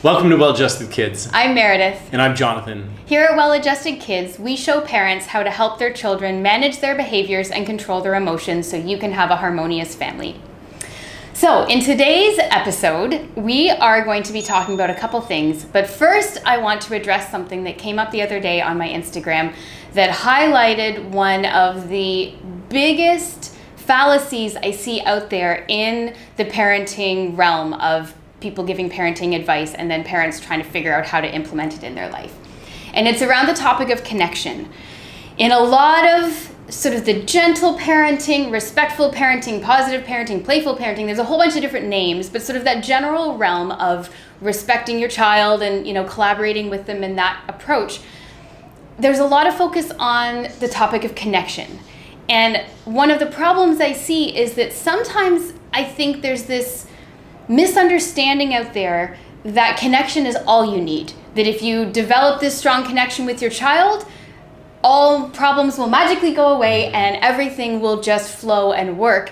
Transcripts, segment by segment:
Welcome to Well-Adjusted Kids. I'm Meredith. And I'm Jonathan. Here at Well-Adjusted Kids, we show parents how to help their children manage their behaviors and control their emotions so you can have a harmonious family. So, in today's episode, we are going to be talking about a couple things, but first I want to address something that came up the other day on my Instagram that highlighted one of the biggest fallacies I see out there in the parenting realm of people giving parenting advice and then parents trying to figure out how to implement it in their life. And it's around the topic of connection. In a lot of sort of the gentle parenting, respectful parenting, positive parenting, playful parenting, there's a whole bunch of different names, but sort of that general realm of respecting your child and, collaborating with them in that approach, there's a lot of focus on the topic of connection. And one of the problems I see is that sometimes I think there's this misunderstanding out there that connection is all you need. That if you develop this strong connection with your child, all problems will magically go away and everything will just flow and work.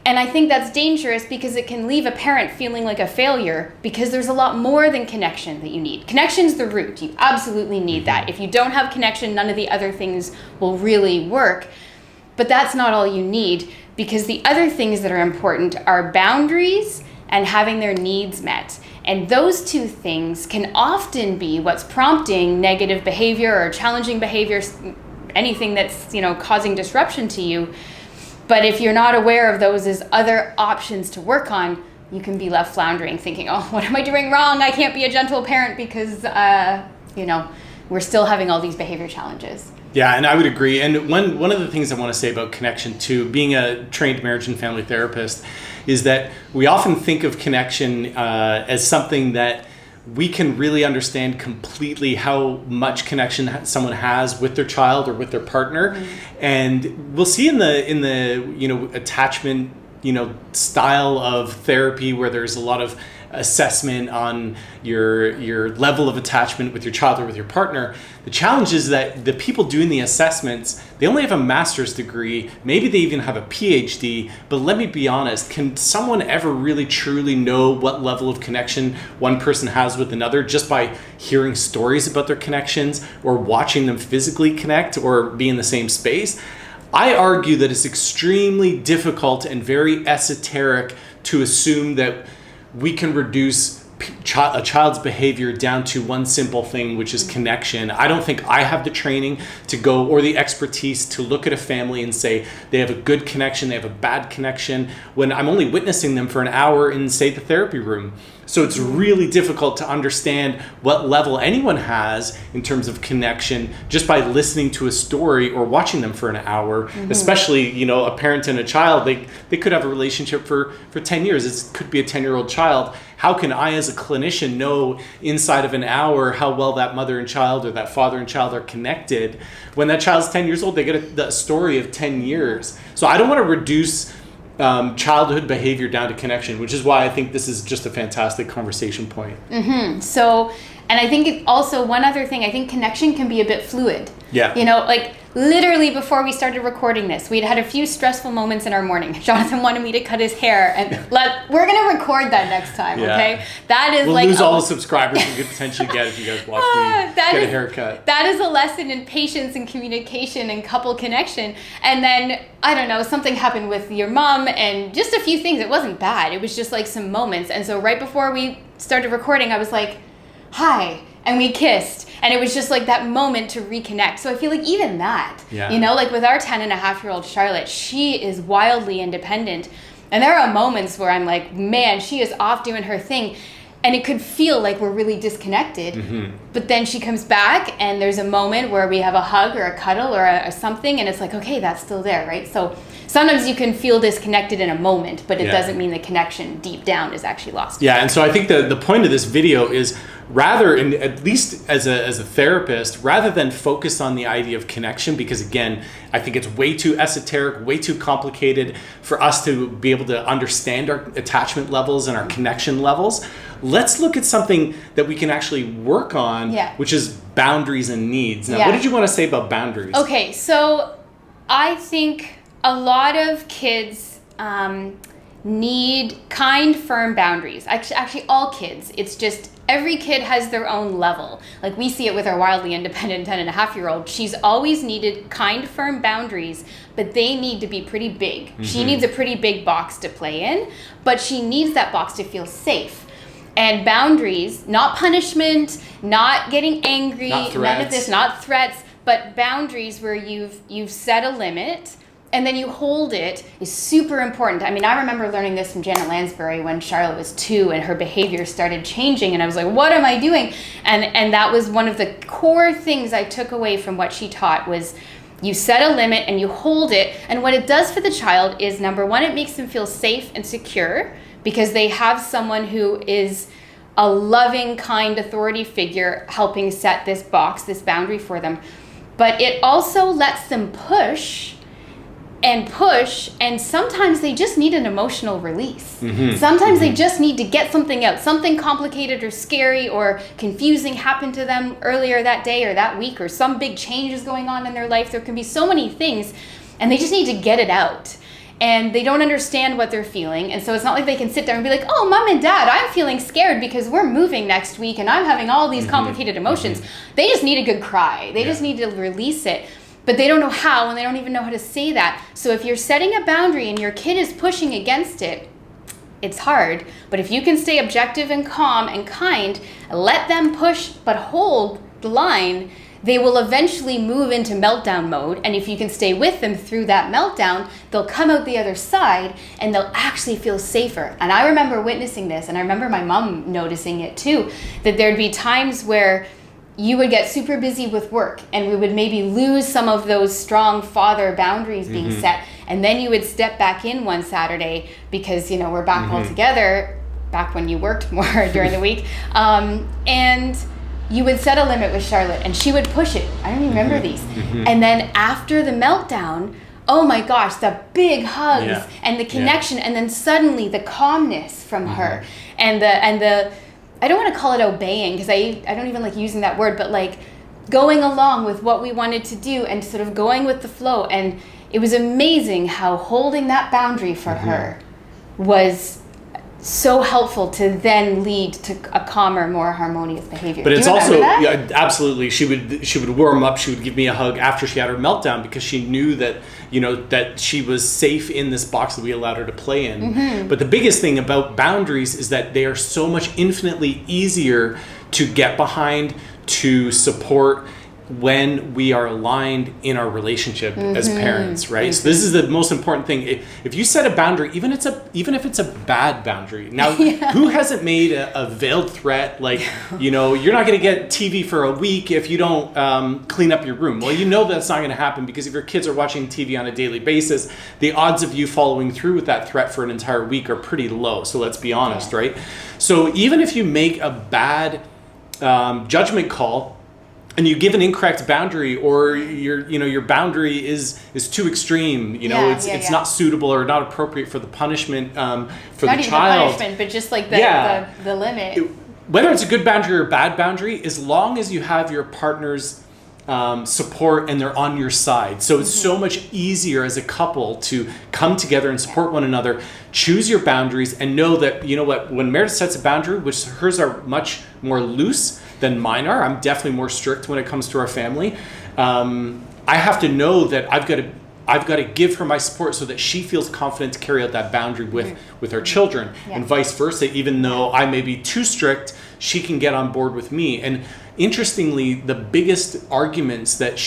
And I think that's dangerous because it can leave a parent feeling like a failure because there's a lot more than connection that you need. Connection's the root. You absolutely need that. If you don't have connection, none of the other things will really work. But that's not all you need, because the other things that are important are boundaries and having their needs met. And those two things can often be what's prompting negative behavior or challenging behavior, anything that's, causing disruption to you. But if you're not aware of those as other options to work on, you can be left floundering, thinking, oh, what am I doing wrong? I can't be a gentle parent because, we're still having all these behavior challenges. Yeah, and I would agree. And one of the things I want to say about connection too, being a trained marriage and family therapist, is that we often think of connection as something that we can really understand completely how much connection someone has with their child or with their partner. Mm-hmm. And we'll see in the attachment style of therapy where there's a lot of assessment on your level of attachment with your child or with your partner. The challenge is that the people doing the assessments, they only have a master's degree, maybe they even have a PhD, but let me be honest, can someone ever really truly know what level of connection one person has with another just by hearing stories about their connections or watching them physically connect or be in the same space? I argue that it's extremely difficult and very esoteric to assume that we can reduce a child's behavior down to one simple thing, which is connection. I don't think I have the training to go or the expertise to look at a family and say they have a good connection, they have a bad connection, when I'm only witnessing them for an hour in, say, the therapy room. So it's really difficult to understand what level anyone has in terms of connection just by listening to a story or watching them for an hour, especially, a parent and a child. They could have a relationship for 10 years. It could be a 10-year-old child. How can I as a clinician know inside of an hour how well that mother and child or that father and child are connected? When that child's 10 years old, they get a story of 10 years. So I don't want to reduce childhood behavior down to connection, which is why I think this is just a fantastic conversation point. Mm-hmm. So, and I think also one other thing, I think connection can be a bit fluid. Yeah. Literally before we started recording this, we'd had a few stressful moments in our morning. Jonathan wanted me to cut his hair, and we're going to record that next time, okay? That is we'll lose all the subscribers we could potentially get if you guys watch me get a haircut. That is a lesson in patience and communication and couple connection. And then, I don't know, something happened with your mom and just a few things. It wasn't bad. It was just like some moments. And so right before we started recording, I was like, hi. And we kissed, and it was just like that moment to reconnect. So I feel like even that, with our 10-and-a-half-year-old Charlotte, she is wildly independent. And there are moments where I'm like, man, she is off doing her thing. And it could feel like we're really disconnected. Mm-hmm. But then she comes back, and there's a moment where we have a hug or a cuddle or a something, and it's like, okay, that's still there, right? So sometimes you can feel disconnected in a moment, but it doesn't mean the connection deep down is actually lost. Yeah, and so I think the point of this video is rather, and at least as a therapist, rather than focus on the idea of connection, because again, I think it's way too esoteric, way too complicated for us to be able to understand our attachment levels and our connection levels. Let's look at something that we can actually work on, which is boundaries and needs. Now, what did you want to say about boundaries? Okay, so I think a lot of kids need kind, firm boundaries. Actually, all kids. It's just every kid has their own level. Like we see it with our wildly independent 10-and-a-half-year-old. She's always needed kind, firm boundaries, but they need to be pretty big. She needs a pretty big box to play in, but she needs that box to feel safe. And boundaries, not punishment, not getting angry, none of this, not threats, but boundaries where you've set a limit and then you hold it is super important. I mean, I remember learning this from Janet Lansbury when Charlotte was 2 and her behavior started changing, and I was like, what am I doing? And that was one of the core things I took away from what she taught was you set a limit and you hold it. And what it does for the child is, number one, it makes them feel safe and secure because they have someone who is a loving, kind authority figure helping set this box, this boundary for them. But it also lets them push, and sometimes they just need an emotional release. Sometimes they just need to get something out. Something complicated or scary or confusing happened to them earlier that day or that week, or some big change is going on in their life. There can be so many things, and they just need to get it out. And they don't understand what they're feeling. And so it's not like they can sit there and be like, oh, mom and dad, I'm feeling scared because we're moving next week and I'm having all these complicated emotions. They just need a good cry. They just need to release it. But they don't know how, and they don't even know how to say that. So if you're setting a boundary and your kid is pushing against it, it's hard. But if you can stay objective and calm and kind, let them push but hold the line, they will eventually move into meltdown mode. And if you can stay with them through that meltdown, they'll come out the other side and they'll actually feel safer. And I remember witnessing this, and I remember my mom noticing it too, that there'd be times where you would get super busy with work and we would maybe lose some of those strong father boundaries being set. And then you would step back in one Saturday because, you know, we're back all together, back when you worked more during the week. And you would set a limit with Charlotte and she would push it. I don't even remember these. And then after the meltdown, oh my gosh, the big hugs and the connection, and then suddenly the calmness from her and the I don't want to call it obeying because I don't even like using that word, but like going along with what we wanted to do and sort of going with the flow. And it was amazing how holding that boundary for her was so helpful to then lead to a calmer, more harmonious behavior. But it's also, yeah, absolutely. She would warm up. She would give me a hug after she had her meltdown because she knew that, you know, that she was safe in this box that we allowed her to play in. But the biggest thing about boundaries is that they are so much infinitely easier to get behind, to support when we are aligned in our relationship as parents, right? So this is the most important thing. If you set a boundary, even if it's a bad boundary. Now, who hasn't made a veiled threat like, you know, you're not going to get TV for a week if you don't clean up your room? Well, you know that's not going to happen because if your kids are watching TV on a daily basis, the odds of you following through with that threat for an entire week are pretty low. So let's be honest, right? So even if you make a bad judgment call, and you give an incorrect boundary, or your boundary is too extreme, it's not suitable or not appropriate for the punishment for not the even child. The punishment, but just like the limit. Whether it's a good boundary or a bad boundary, as long as you have your partner's support and they're on your side. So it's so much easier as a couple to come together and support one another, choose your boundaries, and know that, you know what, when Meredith sets a boundary, which hers are much more loose than mine are, I'm definitely more strict when it comes to our family. I have to know that I've got to give her my support so that she feels confident to carry out that boundary with our children, and vice versa. Even though I may be too strict, she can get on board with me. And interestingly, the biggest arguments that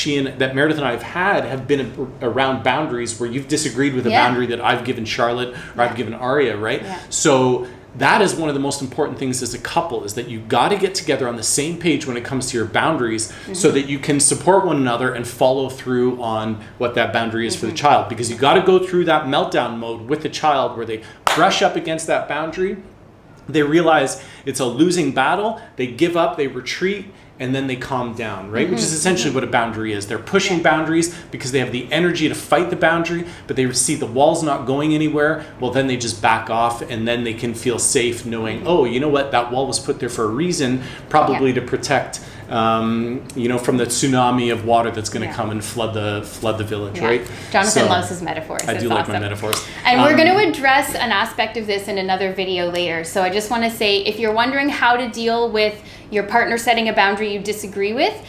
Meredith and I have had have been around boundaries where you've disagreed with a boundary that I've given Charlotte or I've given Aria, right? So that is one of the most important things as a couple, is that you got to get together on the same page when it comes to your boundaries, so that you can support one another and follow through on what that boundary is for the child. Because you got to go through that meltdown mode with the child where they brush up against that boundary, they realize it's a losing battle, they give up, they retreat, and then they calm down, right? Which is essentially what a boundary is. They're pushing boundaries because they have the energy to fight the boundary, but they see the wall's not going anywhere. Well, then they just back off, and then they can feel safe knowing, oh, you know what? That wall was put there for a reason, probably to protect from the tsunami of water that's going to come and flood the village, right? Jonathan loves his metaphors. I do like my metaphors. And we're going to address an aspect of this in another video later. So I just want to say, if you're wondering how to deal with your partner setting a boundary you disagree with,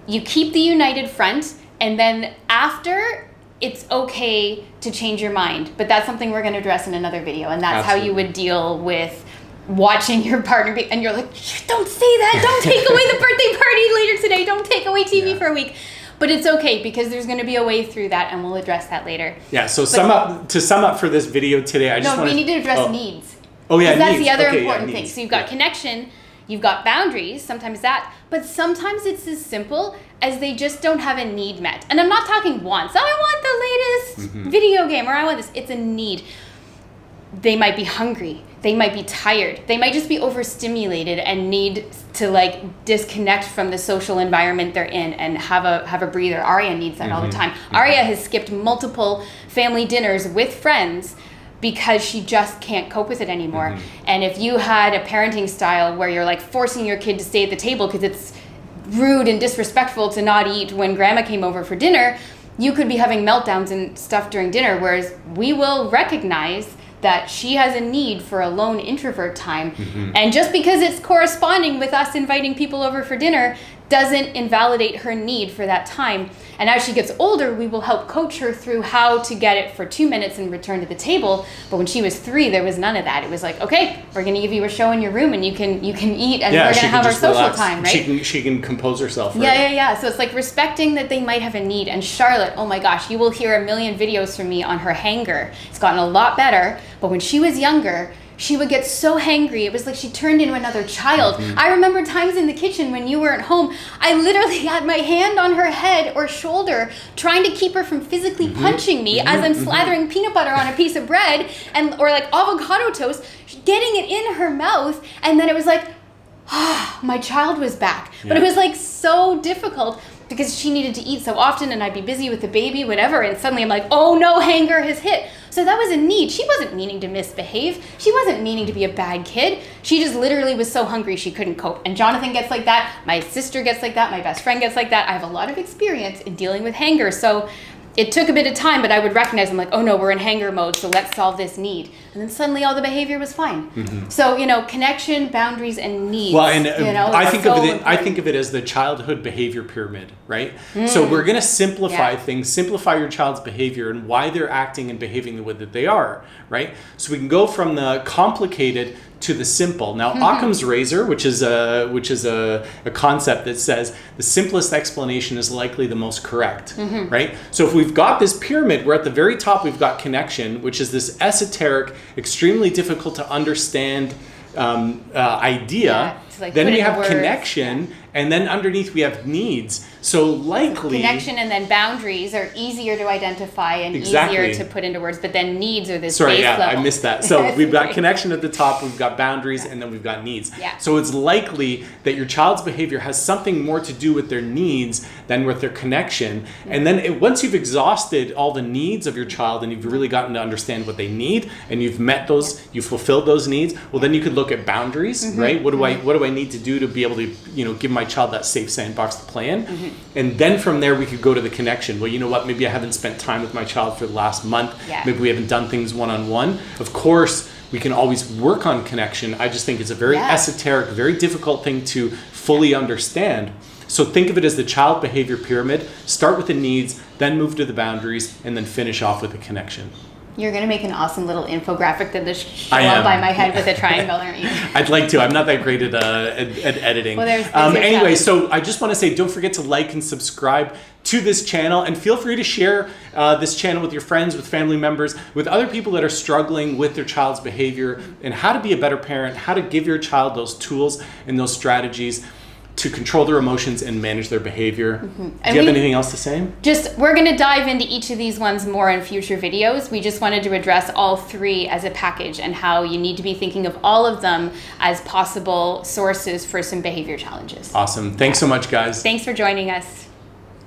you keep the united front, and then after, it's okay to change your mind. But that's something we're going to address in another video, and that's how you would deal with watching your partner and you're like, don't say that, don't take away the birthday party later today, don't take away TV for a week. But it's okay, because there's going to be a way through that, and we'll address that later. Yeah, so to sum up for this video today, we need to address needs. Oh yeah, that's the other important thing. So you've got connection, you've got boundaries, sometimes that, but sometimes it's as simple as they just don't have a need met. And I'm not talking wants. Oh, I want the latest video game, or I want this. It's a need. They might be hungry. They might be tired. They might just be overstimulated and need to disconnect from the social environment they're in and have a breather. Aria needs that all the time. Aria has skipped multiple family dinners with friends because she just can't cope with it anymore. And if you had a parenting style where you're forcing your kid to stay at the table because it's rude and disrespectful to not eat when grandma came over for dinner, you could be having meltdowns and stuff during dinner, whereas we will recognize that she has a need for a lone introvert time. And just because it's corresponding with us inviting people over for dinner doesn't invalidate her need for that time. And as she gets older, we will help coach her through how to get it for 2 minutes and return to the table. But when she was 3, there was none of that. It was okay, we're going to give you a show in your room, and you can eat, and we're going to have our social time, right? She can compose herself. Right? Yeah. So it's respecting that they might have a need. And Charlotte, oh my gosh, you will hear a million videos from me on her hanger. It's gotten a lot better, but when she was younger, she would get so hangry. It was like she turned into another child. I remember times in the kitchen when you weren't home, I literally had my hand on her head or shoulder trying to keep her from physically punching me as I'm slathering peanut butter on a piece of bread or avocado toast, getting it in her mouth. And then it was my child was back. But it was so difficult because she needed to eat so often, and I'd be busy with the baby, whatever, and suddenly I'm oh no, hanger has hit. So that was a need. She wasn't meaning to misbehave. She wasn't meaning to be a bad kid. She just literally was so hungry she couldn't cope. And Jonathan gets like that. My sister gets like that. My best friend gets like that. I have a lot of experience in dealing with hanger. So it took a bit of time, but I would recognize, I'm oh no, we're in hanger mode, so let's solve this need. And then suddenly all the behavior was fine. So, connection, boundaries, and needs. Well, and I think of it as the childhood behavior pyramid, right? So we're going to simplify things, simplify your child's behavior and why they're acting and behaving the way that they are, right? So we can go from the complicated to the simple. Now, Occam's razor, which is a concept that says the simplest explanation is likely the most correct, right? So if we've got this pyramid, we're at the very top, we've got connection, which is this esoteric, extremely difficult to understand idea. Then we have connection, and then underneath we have needs. So likely... Connection and then boundaries are easier to identify and easier to put into words, but then needs are this base level. I missed that. So we've got connection at the top, we've got boundaries, and then we've got needs. So it's likely that your child's behavior has something more to do with their needs than with their connection. And then once you've exhausted all the needs of your child and you've really gotten to understand what they need, and you've met those, you've fulfilled those needs, well then you could look at boundaries, right? What do I need to do to be able to give my child that safe sandbox to play in? And then from there we could go to the connection. Well, you know what, maybe I haven't spent time with my child for the last month. Maybe we haven't done things one-on-one. Of course we can always work on connection. I just think it's a very esoteric, very difficult thing to fully understand. So think of it as the child behavior pyramid. Start with the needs, then move to the boundaries, and then finish off with the connection. You're going to make an awesome little infographic that just show up by my head with a triangle, aren't you? I'd like to. I'm not that great at editing. Well, there's anyway, so I just want to say, don't forget to like and subscribe to this channel, and feel free to share this channel with your friends, with family members, with other people that are struggling with their child's behavior and how to be a better parent, how to give your child those tools and those strategies to control their emotions and manage their behavior. Do you have anything else to say? We're going to dive into each of these ones more in future videos. We just wanted to address all three as a package and how you need to be thinking of all of them as possible sources for some behavior challenges. Awesome. Thanks so much, guys. Thanks for joining us.